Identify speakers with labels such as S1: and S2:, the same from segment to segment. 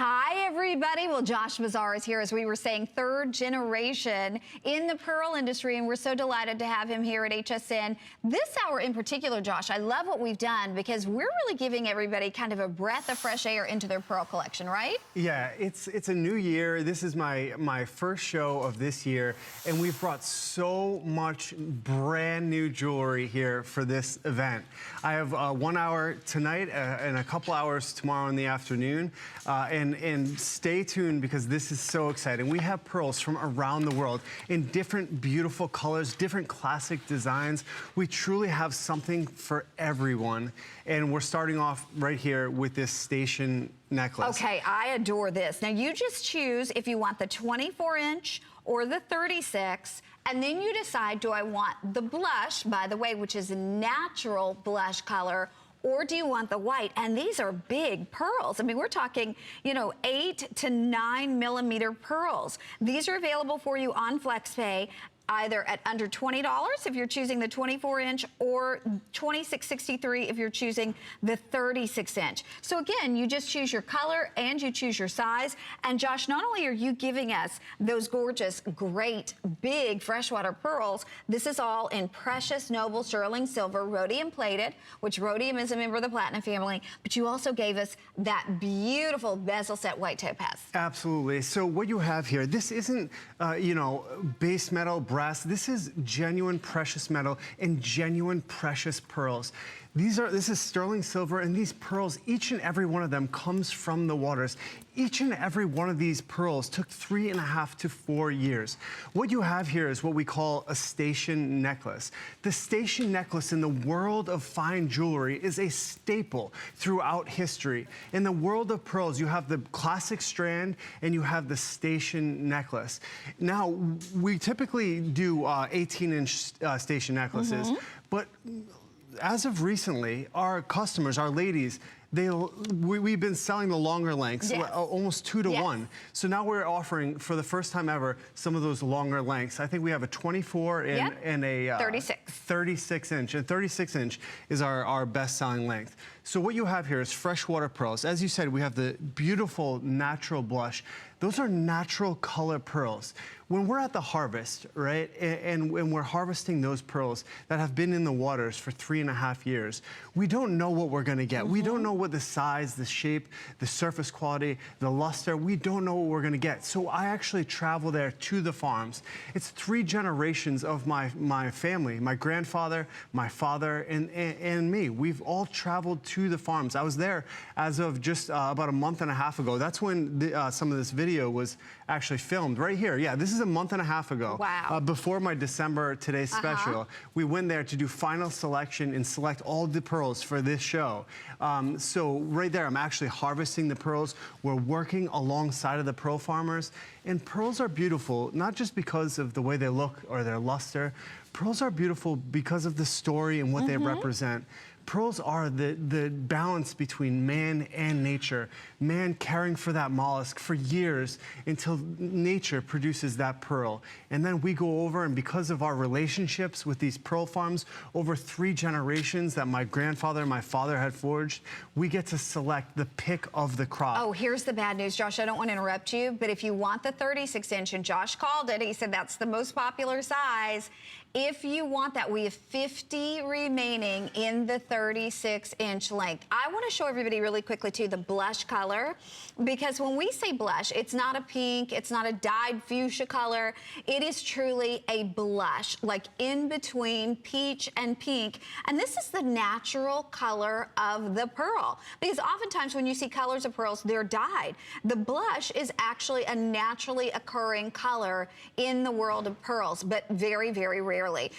S1: Hi, everybody. Well, Josh Bazaar is here, as we were saying, third generation in the pearl industry, and we're so delighted to have him here at HSN. This hour in particular, Josh, I love what we've done because we're really giving everybody kind of a breath of fresh air into their pearl collection, right?
S2: Yeah, it's a new year. This is my first show of this year, and we've brought so much brand new jewelry here for this event. I have 1 hour tonight and a couple hours tomorrow in the afternoon. And stay tuned because this is so exciting. We have pearls from around the world in different beautiful colors, different classic designs. We truly have something for everyone. And we're starting off right here with this station necklace.
S1: Okay, I adore this. Now you just choose if you want the 24-inch or the 36, and then you decide, do I want the blush, by the way, which is a natural blush color, or do you want the white? And these are big pearls. I mean, we're talking, you know, 8 to 9 millimeter pearls. These are available for you on FlexPay, either at under $20 if you're choosing the 24-inch or $26.63 if you're choosing the 36-inch. So again, you just choose your color and you choose your size. And Josh, not only are you giving us those gorgeous, great, big freshwater pearls, this is all in precious, noble sterling silver, rhodium plated, which rhodium is a member of the platinum family, but you also gave us that beautiful bezel set white topaz.
S2: Absolutely. So what you have here, this isn't, you know, base metal, brass. This is genuine precious metal and genuine precious pearls. This is sterling silver, and these pearls, each and every one of them comes from the waters. Each and every one of these pearls took 3.5 to 4 years. What you have here is what we call a station necklace. The station necklace in the world of fine jewelry is a staple throughout history. In the world of pearls, you have the classic strand and you have the station necklace. Now, we typically do 18-inch station necklaces, but as of recently, our customers, our ladies, we've been selling the longer lengths, yes, almost 2 to 1. So now we're offering, for the first time ever, some of those longer lengths. I think we have a 24 and a 36 inch. And 36 inch is our best-selling length. So what you have here is freshwater pearls. As you said, we have the beautiful natural blush. Those are natural color pearls. When we're at the harvest, right, and when we're harvesting those pearls that have been in the waters for 3.5 years, we don't know what we're gonna get. We don't know what the size, the shape, the surface quality, the luster, we don't know what we're gonna get. So I actually travel there to the farms. It's 3 generations of my family, my grandfather, my father, and me. We've all traveled to the farms. I was there as of just about a month and a half ago. That's when some of this video was actually filmed, right here. Yeah, this is a month and a half ago.
S1: Wow.
S2: Before my December Today special. We went there to do final selection and select all the pearls for this show. So right there, I'm actually harvesting the pearls. We're working alongside of the pearl farmers. And pearls are beautiful, not just because of the way they look or their luster. Pearls are beautiful because of the story and what they represent. Pearls are the balance between man and nature. Man caring for that mollusk for years until nature produces that pearl. And then we go over, and because of our relationships with these pearl farms, over 3 generations that my grandfather and my father had forged, we get to select the pick of the crop.
S1: Oh, here's the bad news, Josh. I don't want to interrupt you, but if you want the 36-inch, and Josh called it, he said that's the most popular size. If you want that, we have 50 remaining in the 36-inch length. I want to show everybody really quickly, too, the blush color, because when we say blush, it's not a pink, it's not a dyed fuchsia color. It is truly a blush, like in between peach and pink. And this is the natural color of the pearl, because oftentimes when you see colors of pearls, they're dyed. The blush is actually a naturally occurring color in the world of pearls, but very, very rarely.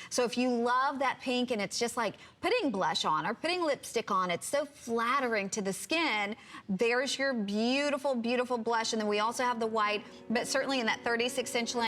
S1: So if you love that pink and it's just like putting blush on or putting lipstick on, it's so flattering to the skin, there's your beautiful, beautiful blush. And then we also have the white, but certainly in that 36-inch length.